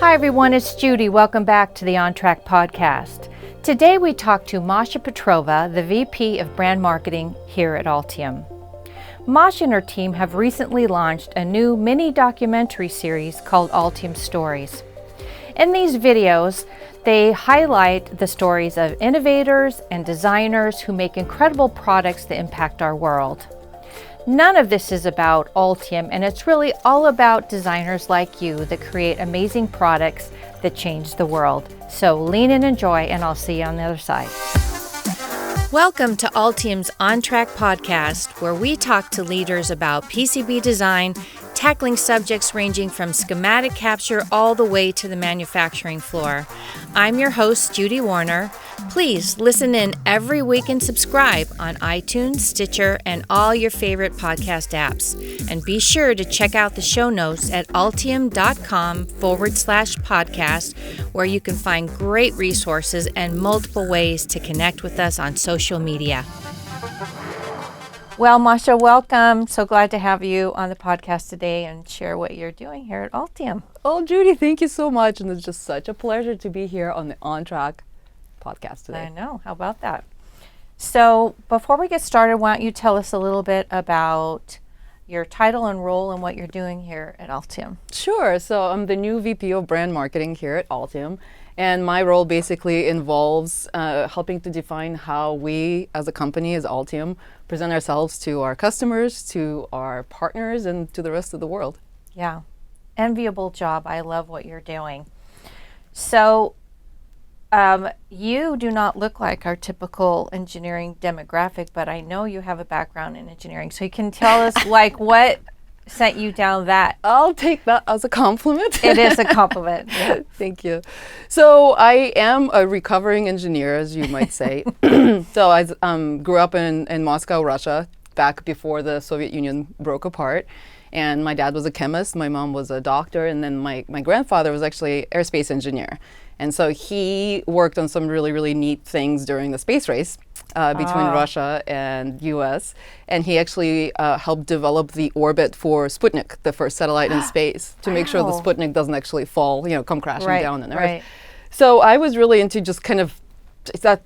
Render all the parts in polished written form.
Hi everyone, it's Judy. Welcome back to the OnTrack podcast. Today we talk to Masha Petrova, the VP of Brand Marketing here at Altium. Masha and her team have recently launched a new mini documentary series called Altium Stories. In these videos, they highlight the stories of innovators and designers who make incredible products that impact our world. None of this is about Altium, and it's really all about designers like you that create amazing products that change the world. So lean and enjoy, and I'll see you on the other side. Welcome to Altium's OnTrack podcast, where we talk to leaders about PCB design, tackling subjects ranging from schematic capture all the way to the manufacturing floor. I'm your host, Judy Warner. Please listen in every week and subscribe on iTunes, Stitcher, and all your favorite podcast apps. And be sure to check out the show notes at altium.com/podcast, where you can find great resources and multiple ways to connect with us on social media. Well, Masha, welcome. So glad to have you on the podcast today and share what you're doing here at Altium. Oh, Judy, thank you so much. And it's just such a pleasure to be here on the OnTrack podcast today. I know. How about that? So before we get started, why don't you tell us a little bit about your title and role and what you're doing here at Altium? Sure. So I'm the new VP of Brand Marketing here at Altium. And my role basically involves helping to define how we, as a company, as Altium, present ourselves to our customers, to our partners, and to the rest of the world. Yeah. Enviable job. I love what you're doing. So you do not look like our typical engineering demographic, but I know you have a background in engineering. So you can tell us like what sent you down that. I'll take that as a compliment. It is a compliment. Yeah. Thank you. So I am a recovering engineer, as you might say. So I grew up in Moscow, Russia, back before the Soviet Union broke apart. And my dad was a chemist, my mom was a doctor, and then my grandfather was actually an aerospace engineer. And so he worked on some really, really neat things during the space race between Russia and US. And he actually helped develop the orbit for Sputnik, the first satellite in space, to make sure the Sputnik doesn't actually fall, come crashing down on Earth. Right. So I was really into just kind of that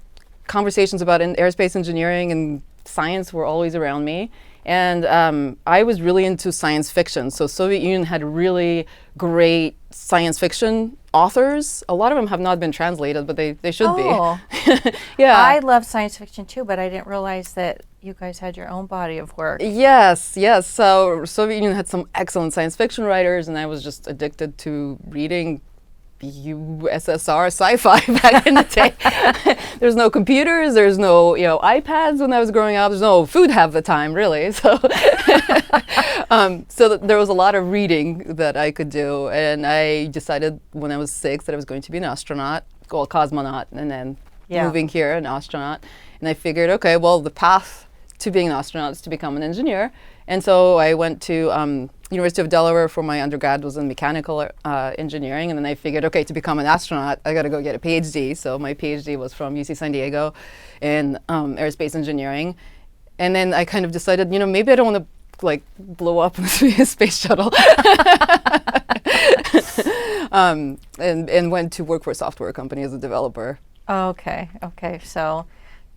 conversations about aerospace engineering and science were always around me. And I was really into science fiction. So Soviet Union had really great science fiction authors. A lot of them have not been translated, but they should be. Yeah. I love science fiction too, but I didn't realize that you guys had your own body of work. Yes. So Soviet Union had some excellent science fiction writers, and I was just addicted to reading USSR sci-fi back in the day. There's no computers, there's no iPads when I was growing up, there's no food half the time really. So there was a lot of reading that I could do, and I decided when I was 6 that I was going to be an astronaut, well, cosmonaut, and then moving here, an astronaut. And I figured, okay, well, the path to being an astronaut is to become an engineer. And so I went to University of Delaware for my undergrad, was in mechanical engineering, and then I figured, okay, to become an astronaut, I got to go get a PhD. So my PhD was from UC San Diego in aerospace engineering. And then I kind of decided, maybe I don't want to blow up a space shuttle. And went to work for a software company as a developer. Okay. So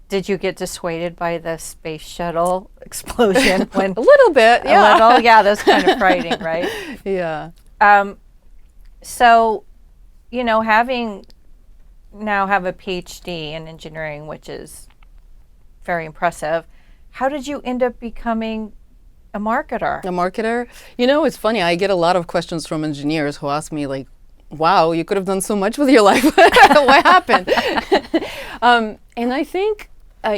did you get dissuaded by the space shuttle explosion? When a little bit, yeah. A little, yeah, that's kind of frightening, right? Yeah. So, having now have a PhD in engineering, which is very impressive, how did you end up becoming a marketer? A marketer? It's funny. I get a lot of questions from engineers who ask me, wow, you could have done so much with your life. What happened? And I think,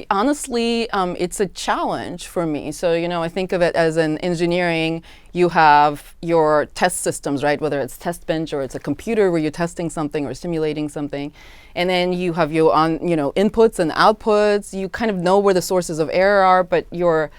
honestly, it's a challenge for me. So, I think of it as in engineering, you have your test systems, right? Whether it's test bench or it's a computer where you're testing something or simulating something. And then you have your inputs and outputs. You kind of know where the sources of error are, but your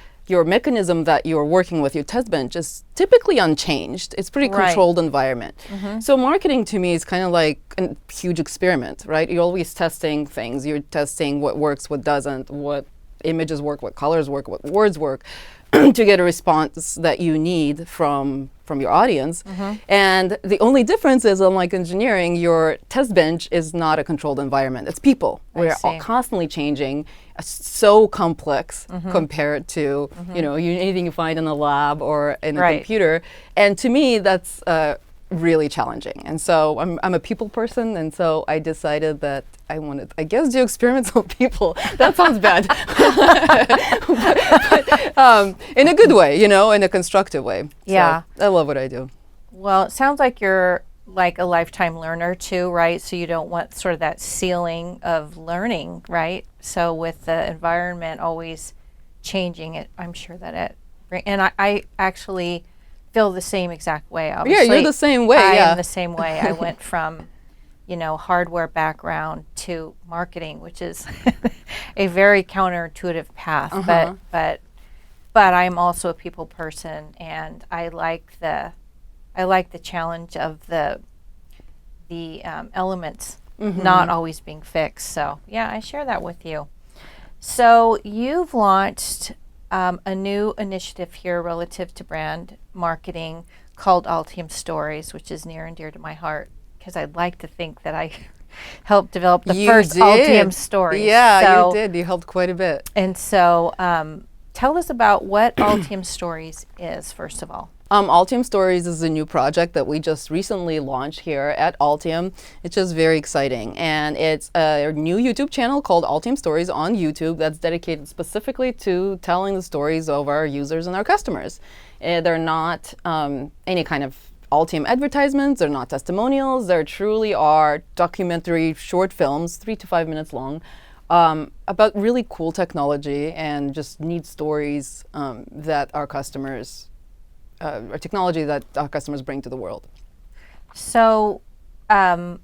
mechanism that you're working with, your test bench, is typically unchanged. It's pretty controlled environment. Mm-hmm. So marketing to me is kind of like a huge experiment, right? You're always testing things. You're testing what works, what doesn't, what images work, what colors work, what words work. to get a response that you need from your audience. And the only difference is, unlike engineering, your test bench is not a controlled environment. It's people. We're all constantly changing, so complex compared to anything you find in a lab or in a computer. And to me, that's really challenging. And so I'm a people person, and so I decided that I wanted, I guess, do experiments on people. That sounds bad. but, in a good way, in a constructive way. Yeah. So I love what I do. Well, it sounds like you're like a lifetime learner too, right? So you don't want sort of that ceiling of learning, right? So with the environment always changing, I'm sure that and I actually feel the same exact way. Obviously, yeah, you're the same way. I am the same way. I went from, hardware background to marketing, which is a very counterintuitive path. But I'm also a people person, and I like the challenge of the elements not always being fixed. So yeah, I share that with you. So you've launched a new initiative here relative to brand marketing called Altium Stories, which is near and dear to my heart because I'd like to think that I helped develop the first Altium Stories. Yeah, you did. You helped quite a bit. And so tell us about what Altium Stories is, first of all. Altium Stories is a new project that we just recently launched here at Altium. It's just very exciting. And it's a new YouTube channel called Altium Stories on YouTube that's dedicated specifically to telling the stories of our users and our customers. They're not any kind of Altium advertisements, they're not testimonials, they truly are documentary short films, 3 to 5 minutes long, about really cool technology and just neat stories that our customers or technology that our customers bring to the world. So I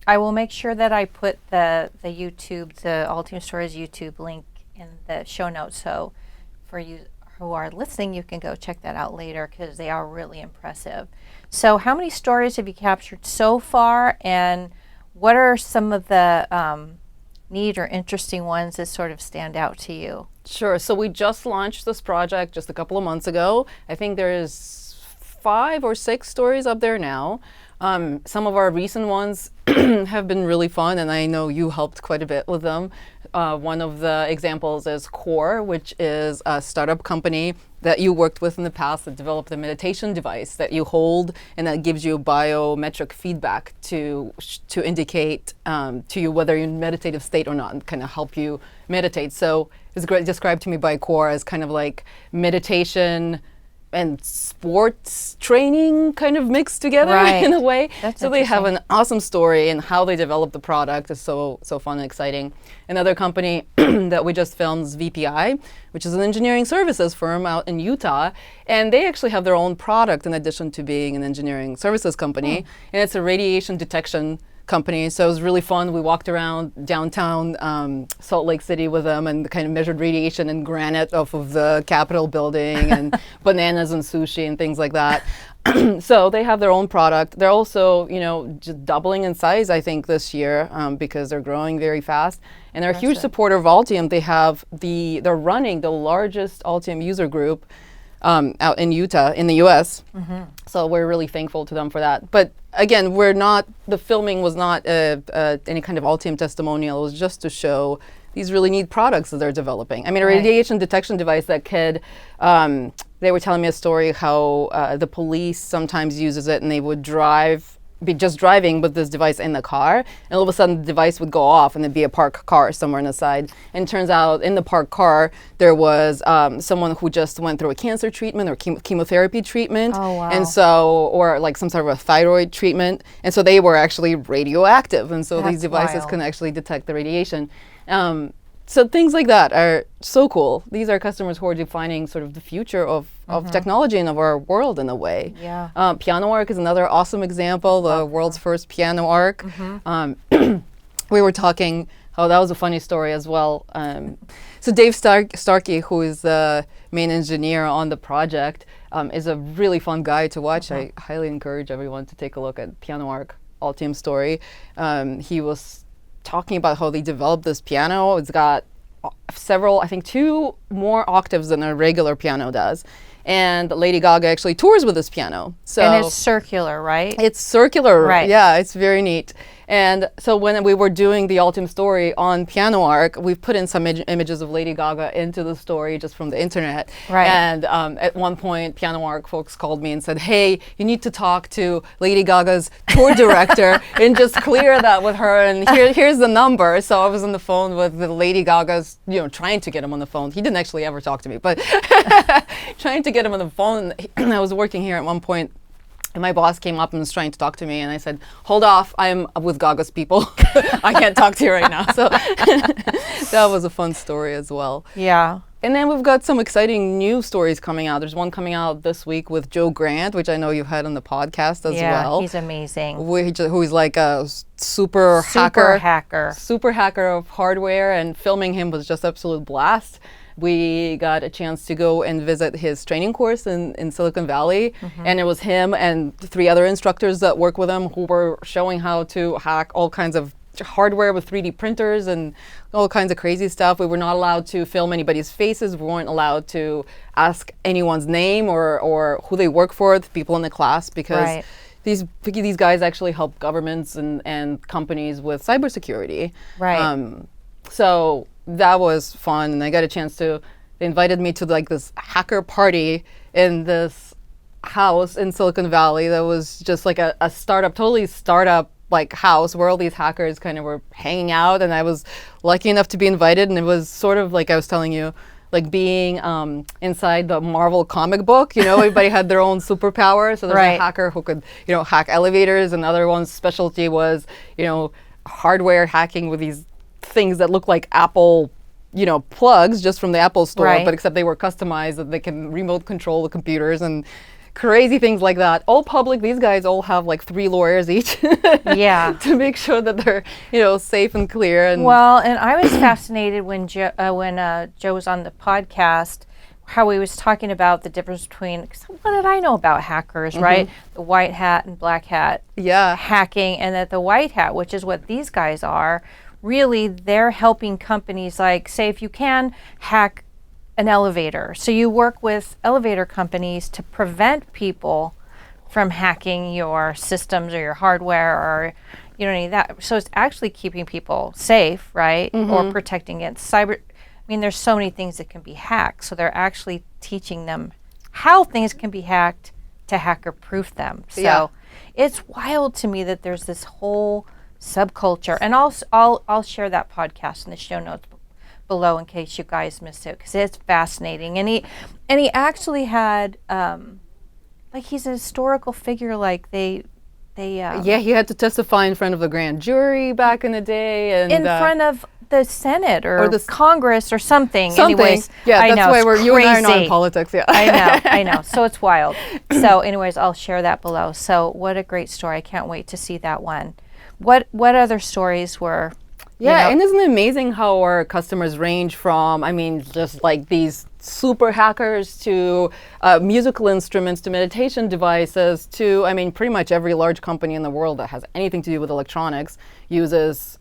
will make sure that I put the Altium Stories YouTube link in the show notes. So for you who are listening, you can go check that out later because they are really impressive. So how many stories have you captured so far, and what are some of the neat or interesting ones that sort of stand out to you? Sure. So we just launched this project just a couple of months ago. I think there's 5 or 6 stories up there now. Some of our recent ones have been really fun, and I know you helped quite a bit with them. One of the examples is Core, which is a startup company that you worked with in the past that developed a meditation device that you hold and that gives you biometric feedback to indicate to you whether you're in meditative state or not, and kind of help you meditate. So it's described to me by Core as kind of like meditation and sports training kind of mixed together in a way. That's so they have an awesome story, and how they developed the product is so fun and exciting. Another company that we just filmed is VPI, which is an engineering services firm out in Utah, and they actually have their own product in addition to being an engineering services company, and it's a radiation detection company. So it was really fun. We walked around downtown Salt Lake City with them and kind of measured radiation in granite off of the Capitol building and bananas and sushi and things like that. So they have their own product. They're also, just doubling in size, I think, this year because they're growing very fast. And they're a huge supporter of Altium. They're running the largest Altium user group out in Utah, in the US. So we're really thankful to them for that. But again, the filming was not any kind of Altium testimonial. It was just to show these really neat products that they're developing. I mean, a radiation detection device that could, they were telling me a story how the police sometimes uses it, and they would be just driving with this device in the car, and all of a sudden the device would go off and there'd be a parked car somewhere on the side. And it turns out in the parked car there was someone who just went through a cancer treatment or chemotherapy treatment. Oh, wow. And so, or like some sort of a thyroid treatment. And so they were actually radioactive. And so these devices can actually detect the radiation. So things like that are so cool. These are customers who are defining sort of the future of technology and of our world in a way. Yeah. Piano Arc is another awesome example, the world's first piano arc. We were talking, that was a funny story as well. So Dave Starkey, who is the main engineer on the project, is a really fun guy to watch. I highly encourage everyone to take a look at Piano Arc Altium Story. He was talking about how they developed this piano. It's got several, I think 2 more octaves than a regular piano does. And Lady Gaga actually tours with this piano. So And it's circular, right? it's circular. Right. Yeah, it's very neat. And so when we were doing the Altium story on Piano Arc, we put in some images of Lady Gaga into the story just from the internet. Right. And at one point, Piano Arc folks called me and said, "Hey, you need to talk to Lady Gaga's tour director and just clear that with her. And here's the number." So I was on the phone with the Lady Gaga's, trying to get him on the phone. He didn't actually ever talk to me, but trying to get him on the phone. I was working here at one point. And my boss came up and was trying to talk to me, and I said, "Hold off, I'm with Gaga's people. I can't talk to you right now." So that was a fun story as well. Yeah. And then we've got some exciting new stories coming out. There's one coming out this week with Joe Grant, which I know you've had on the podcast as well. Yeah, he's amazing. Who's like a super hacker of hardware, and filming him was just absolute blast. We got a chance to go and visit his training course in Silicon Valley, and it was him and 3 other instructors that work with him who were showing how to hack all kinds of hardware with 3D printers and all kinds of crazy stuff. We were not allowed to film anybody's faces. We weren't allowed to ask anyone's name or who they work for, the people in the class, because these guys actually help governments and companies with cybersecurity. Right. So that was fun, and I got a chance they invited me to like this hacker party in this house in Silicon Valley that was just like a totally startup like house where all these hackers kind of were hanging out, and I was lucky enough to be invited, and it was sort of like I was telling you, like being inside the Marvel comic book. Everybody had their own superpower. So there's a hacker who could, hack elevators, and another one's specialty was, hardware hacking with these things that look like Apple, plugs just from the Apple store, but except they were customized that they can remote control the computers and crazy things like that. All public. These guys all have like 3 lawyers each. Yeah. To make sure that they're, safe and clear. And and I was fascinated when Joe was on the podcast, how he was talking about the difference between, what did I know about hackers, right? The white hat and black hat hacking, and that the white hat, which is what these guys are, really they're helping companies, like say if you can hack an elevator. So you work with elevator companies to prevent people from hacking your systems or your hardware or any of that. So it's actually keeping people safe, right? Or protecting against cyber. I mean, there's so many things that can be hacked. So they're actually teaching them how things can be hacked to hacker-proof them. So it's wild to me that there's this whole subculture, and I'll share that podcast in the show notes below in case you guys missed it, because it's fascinating. And he actually had like he's a historical figure. Like they he had to testify in front of the grand jury back in the day, and in front of the Senate or the Congress or something. Anyways, that's why you and I are not in politics. Yeah, I know. So it's wild. So anyways, I'll share that below. So what a great story! I can't wait to see that one. What other stories were? And isn't it amazing how our customers range from, just like these super hackers to musical instruments to meditation devices to, pretty much every large company in the world that has anything to do with electronics uses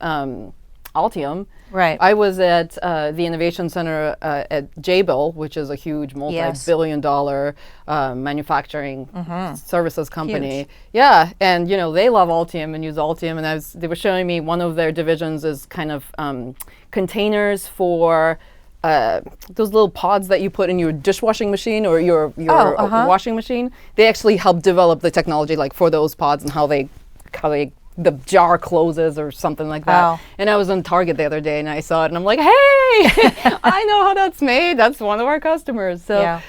Altium. Right. I was at the Innovation Center at Jabil, which is a huge multi-billion-dollar manufacturing services company. Huge. Yeah, and they love Altium and use Altium, and they were showing me one of their divisions is kind of containers for those little pods that you put in your dishwashing machine or your washing machine. They actually help develop the technology like for those pods and how they the jar closes or something like that. Wow. And I was on Target the other day and I saw it and I'm like, hey, I know how that's made. That's one of our customers. So,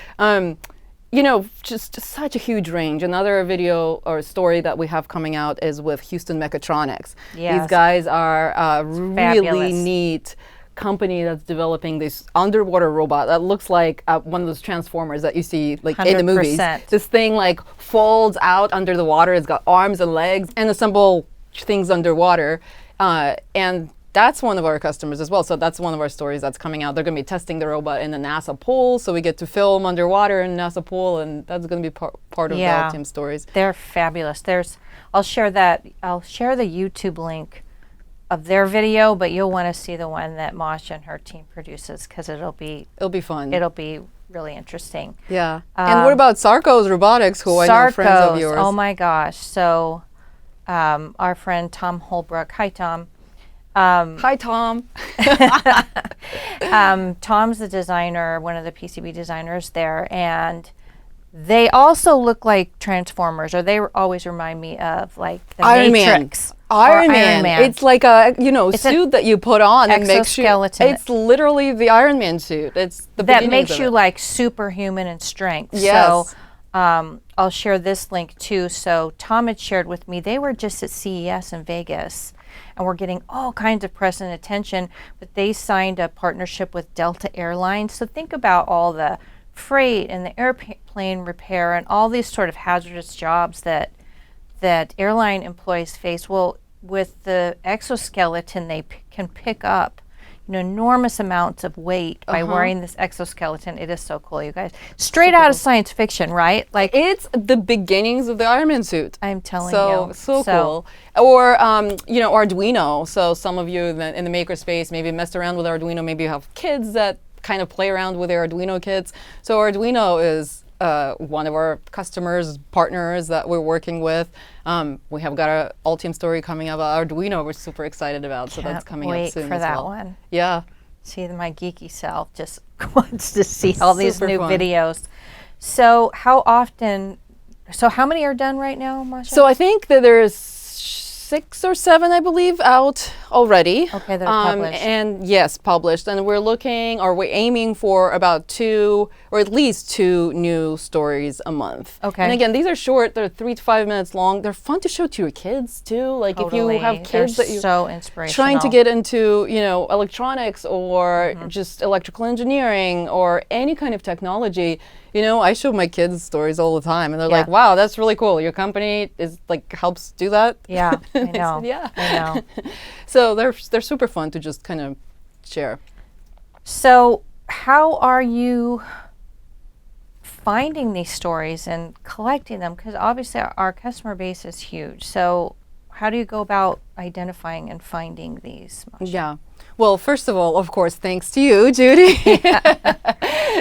just such a huge range. Another video or story that we have coming out is with Houston Mechatronics. Yes. These guys are really fabulous. Neat company that's developing this underwater robot that looks like one of those transformers that you see like 100%. In the movies. This thing like folds out under the water. It's got arms and legs and assemble things underwater, and that's one of our customers as well. So that's one of our stories that's coming out. They're going to be testing the robot in the NASA pool, so we get to film underwater in NASA pool, and that's going to be part of the Altium stories. They're fabulous. I'll share the YouTube link of their video, but you'll want to see the one that Masha and her team produces because it'll be fun. It'll be really interesting. Yeah. And what about Sarco's Robotics, who I know are friends of yours? Oh my gosh. So our friend Tom Holbrook. Hi, Tom. Hi, Tom. Tom's the designer, one of the PCB designers there, and they also look like Transformers, or they always remind me of like the Iron Matrix. Iron Man. It's like a suit that you put on and makes you. It's literally the Iron Man suit. It's the that makes you like superhuman in strength. Yes. So I'll share this link too. So Tom had shared with me they were just at CES in Vegas, and we're getting all kinds of press and attention. But they signed a partnership with Delta Airlines. So think about all the freight and the airplane repair and all these sort of hazardous jobs that airline employees face. Well, with the exoskeleton, they can pick up enormous amounts of weight by wearing this exoskeleton. It is so cool, you guys. Straight out of science fiction, right? Like, it's the beginnings of the Iron Man suit. I'm telling you. So cool. Or, Arduino. So some of you in the maker space maybe messed around with Arduino. Maybe you have kids that kind of play around with their Arduino kits. So Arduino is one of our customers, partners that we're working with. We have got an Altium story coming up about Arduino we're super excited about. So that's coming up soon for as that well. one. Yeah. See, my geeky self just wants to see all these new videos. So how many are done right now, Masha? So I think that there's 6 or 7, I believe, out already. Okay, they're published. And yes, published. And we're aiming for about 2 or at least 2 new stories a month. Okay. And again, these are short. They're 3 to 5 minutes long. They're fun to show to your kids too. Like totally. If you have kids They're that you so inspirational. trying to get into, electronics or just electrical engineering or any kind of technology. I show my kids stories all the time, and they're like, "Wow, that's really cool. Your company helps do that." Yeah, I know. Said, yeah, I know. So they're super fun to just kind of share. So how are you finding these stories and collecting them? Because obviously our customer base is huge. So how do you go about identifying and finding these? Masha? Yeah. Well, first of all, of course, thanks to you, Judy.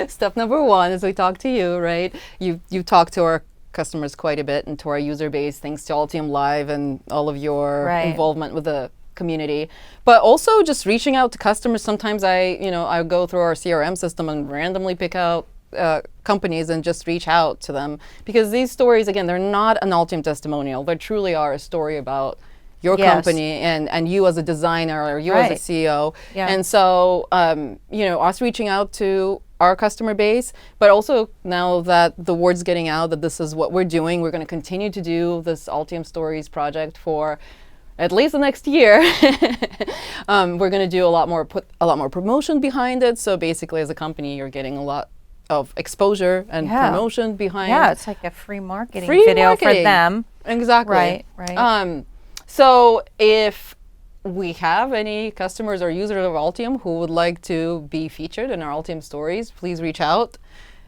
Step number 1 is we talk to you, right? You talk to our customers quite a bit and to our user base, thanks to Altium Live and all of your involvement with the community. But also just reaching out to customers. Sometimes I go through our CRM system and randomly pick out companies and just reach out to them, because these stories, again, they're not an Altium testimonial. They truly are a story about your company and you as a designer or you as a CEO. Yeah. And so, us reaching out to our customer base, but also now that the word's getting out that this is what we're doing, we're going to continue to do this Altium Stories project for at least the next year. We're going to do put a lot more promotion behind it. So basically, as a company, you're getting a lot of exposure and promotion behind. Yeah, it's like a free marketing video for them. Exactly. Right. So if we have any customers or users of Altium who would like to be featured in our Altium stories, please reach out,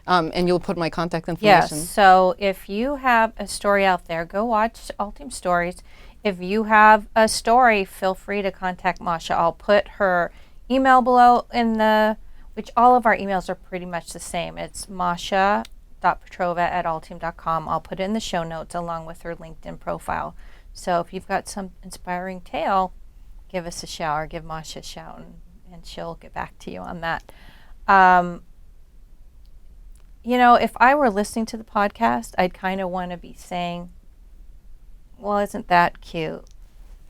and you'll put my contact information. Yes, so if you have a story out there, go watch Altium Stories. If you have a story, feel free to contact Masha. I'll put her email below which all of our emails are pretty much the same. It's masha.petrova@altium.com. I'll put it in the show notes along with her LinkedIn profile. So if you've got some inspiring tale, give us a shout or give Masha a shout, and she'll get back to you on that. If I were listening to the podcast, I'd kind of want to be saying, well, isn't that cute?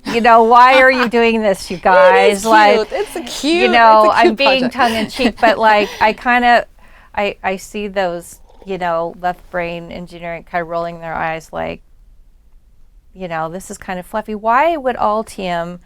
Why are you doing this, you guys? It's a cute I'm being project. tongue-in-cheek, but I see those, left brain engineering kind of rolling their eyes like, this is kind of fluffy. Why would Altium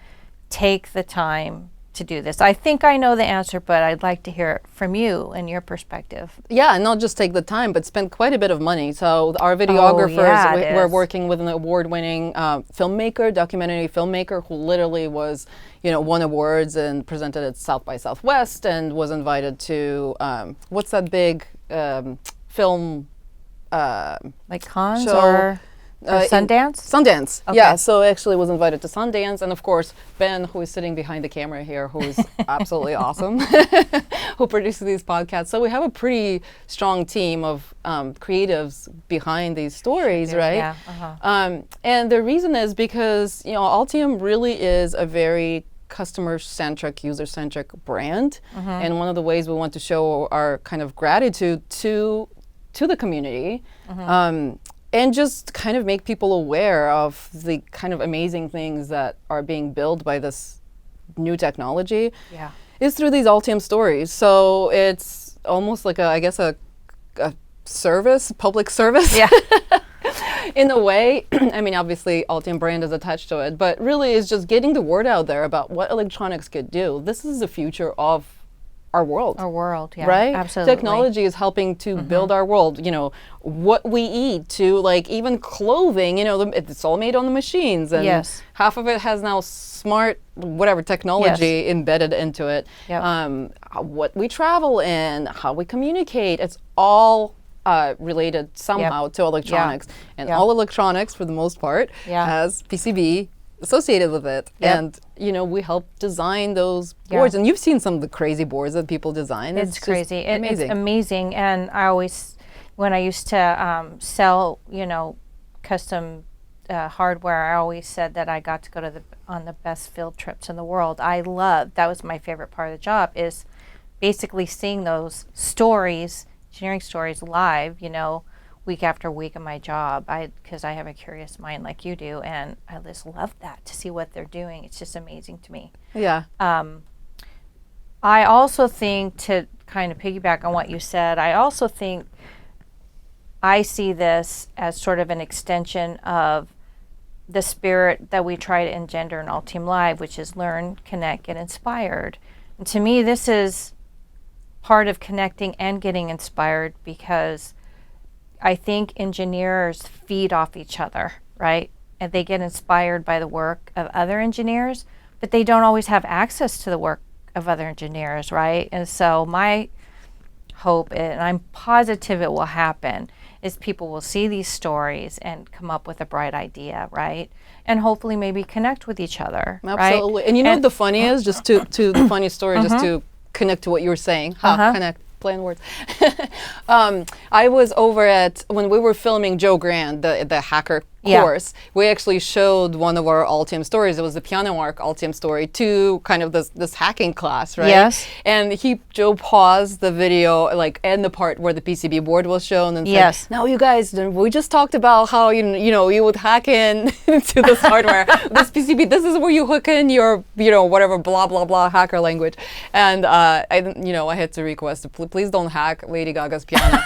take the time to do this? I think I know the answer, but I'd like to hear it from you and your perspective. Yeah, and not just take the time, but spend quite a bit of money. So our videographers, we're working with an award-winning documentary filmmaker who literally was, won awards and presented at South by Southwest and was invited to, what's that big film like cons show? or? Sundance? Sundance, Okay. yeah. So I actually was invited to Sundance, and of course Ben, who is sitting behind the camera here, who is absolutely awesome, who produces these podcasts. So we have a pretty strong team of creatives behind these stories, right? Yeah. Uh-huh. And the reason is because Altium really is a very customer-centric, user-centric brand, and one of the ways we want to show our kind of gratitude to the community. And just kind of make people aware of the kind of amazing things that are being built by this new technology is through these Altium stories. So it's almost like a service, public service. Yeah. In a way. I mean, obviously Altium brand is attached to it, but really it's just getting the word out there about what electronics could do. This is the future of our world. Our world, yeah. Right? Absolutely. Technology is helping to build our world. What we eat, to like even clothing, it's all made on the machines. And Yes. half of it has now smart, whatever technology embedded into it. Yep. What we travel in, how we communicate, it's all related somehow to electronics. And all electronics, for the most part, has PCB associated with it. Yep. And we help design those boards, and you've seen some of the crazy boards that people design. It's crazy. Amazing. It's amazing. And I always, when I used to sell, custom hardware, I always said that I got to go to on the best field trips in the world. That was my favorite part of the job, is basically seeing those stories, engineering stories live, week after week of my job, because I have a curious mind like you do, and I just love that, to see what they're doing. It's just amazing to me. Yeah. I also think, to kind of piggyback on what you said, I see this as sort of an extension of the spirit that we try to engender in Altium Live, which is learn, connect, get inspired. And to me, this is part of connecting and getting inspired, because I think engineers feed off each other, right? And they get inspired by the work of other engineers, but they don't always have access to the work of other engineers, right? And so my hope, and I'm positive it will happen, is people will see these stories and come up with a bright idea, right? And hopefully maybe connect with each other, Absolutely. right? And what the funny is, just to the funny story, just to connect to what you were saying, connect. Playing words. I was over when we were filming Joe Grant, the hacker course, we actually showed one of our Altium stories. It was the piano arc Altium story to kind of this hacking class, right? Yes. And Joe paused the video, and the part where the PCB board was shown, and said, "Now you guys, we just talked about how you would hack in to this hardware, this PCB. This is where you hook in your whatever blah blah blah hacker language." And I had to request, please don't hack Lady Gaga's piano.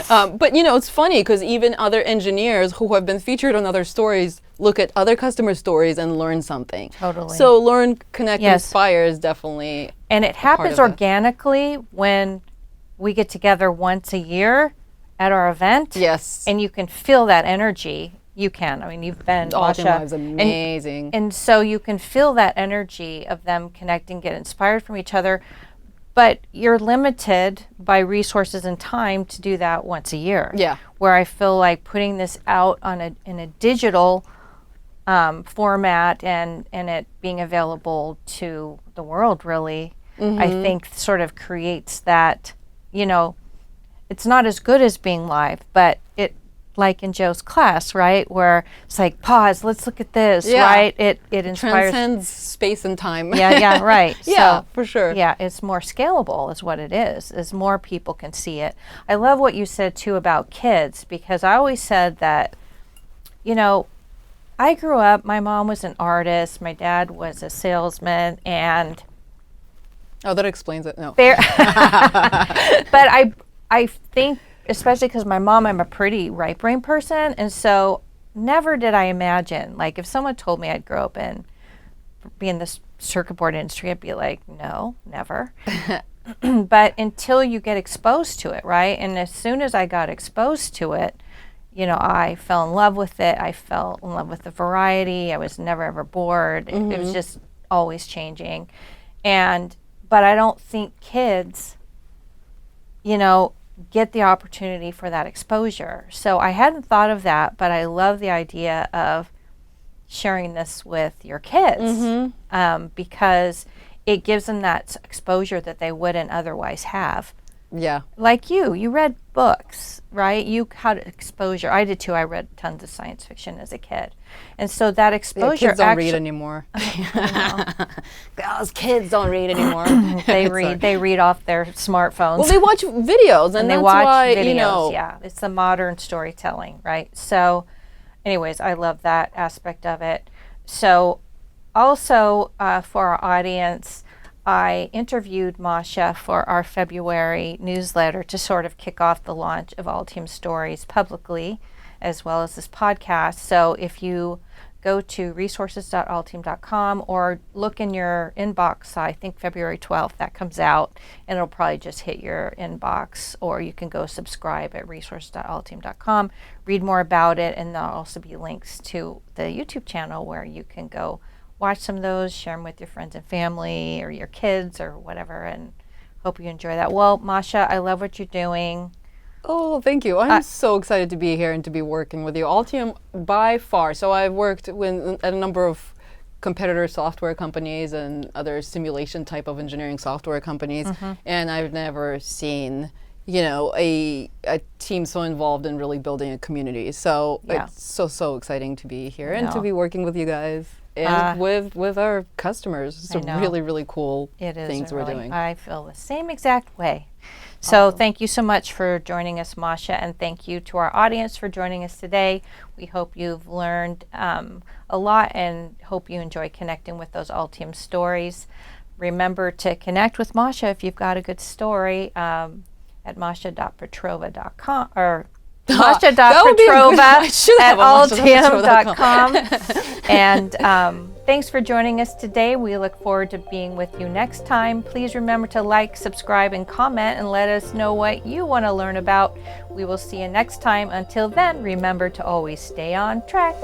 But it's funny, because even other engineers who have been featured on other stories look at other customer stories and learn something. Totally. So learn, connect, inspire is definitely and it happens organically when we get together once a year at our event. Yes. And you can feel that energy. You can. I mean, you've been, Altium Masha. Live's amazing. And so you can feel that energy of them connecting, get inspired from each other. But you're limited by resources and time to do that once a year. Yeah. Where I feel like putting this out in a digital format and it being available to the world, really, I think sort of creates that, it's not as good as being live, but it, like in Joe's class, right, where it's like, pause, let's look at this, right? It inspires. Transcends space and time. Yeah, right. Yeah, so, for sure. Yeah, it's more scalable is what it is, as more people can see it. I love what you said, too, about kids, because I always said that, I grew up, my mom was an artist, my dad was a salesman, and... Oh, that explains it. No. But I think, especially because my mom, I'm a pretty right brain person, and so never did I imagine, like, if someone told me I'd grow up and be in this circuit board industry, I'd be like, no, never. But until you get exposed to it, right? And as soon as I got exposed to it, I fell in love with it. I fell in love with the variety. I was never ever bored. It was just always changing. But I don't think kids, get the opportunity for that exposure. So I hadn't thought of that, but I love the idea of sharing this with your kids, because it gives them that exposure that they wouldn't otherwise have. Yeah. Like you read books, right? You had exposure. I did too. I read tons of science fiction as a kid. And so that exposure. Kids don't read anymore. Those kids don't read anymore. They read off their smartphones. Well, they watch videos, and they that's watch why, videos. Yeah, it's the modern storytelling, right? So, anyways, I love that aspect of it. So, also for our audience, I interviewed Masha for our February newsletter to sort of kick off the launch of Altium Stories publicly, as well as this podcast. So if you go to resources.altium.com or look in your inbox, I think February 12th that comes out, and it'll probably just hit your inbox, or you can go subscribe at resources.altium.com, read more about it, and there'll also be links to the YouTube channel where you can go watch some of those, share them with your friends and family or your kids or whatever, and hope you enjoy that. Well, Masha, I love what you're doing. Oh, thank you. I'm so excited to be here and to be working with you. Altium, by far. So I've worked with a number of competitor software companies and other simulation type of engineering software companies, and I've never seen, you know, a team so involved in really building a community. So it's so exciting to be here and to be working with you guys. And with our customers. It's a really, really cool things we're doing. I feel the same exact way. So thank you so much for joining us, Masha, and thank you to our audience for joining us today. We hope you've learned a lot and hope you enjoy connecting with those Altium stories. Remember to connect with Masha if you've got a good story at masha.petrova.com or Masha.Petrova at Altium.com. And thanks for joining us today. We look forward to being with you next time. Please remember to like, subscribe, and comment, and let us know what you want to learn about. We will see you next time. Until then, remember to always stay on track.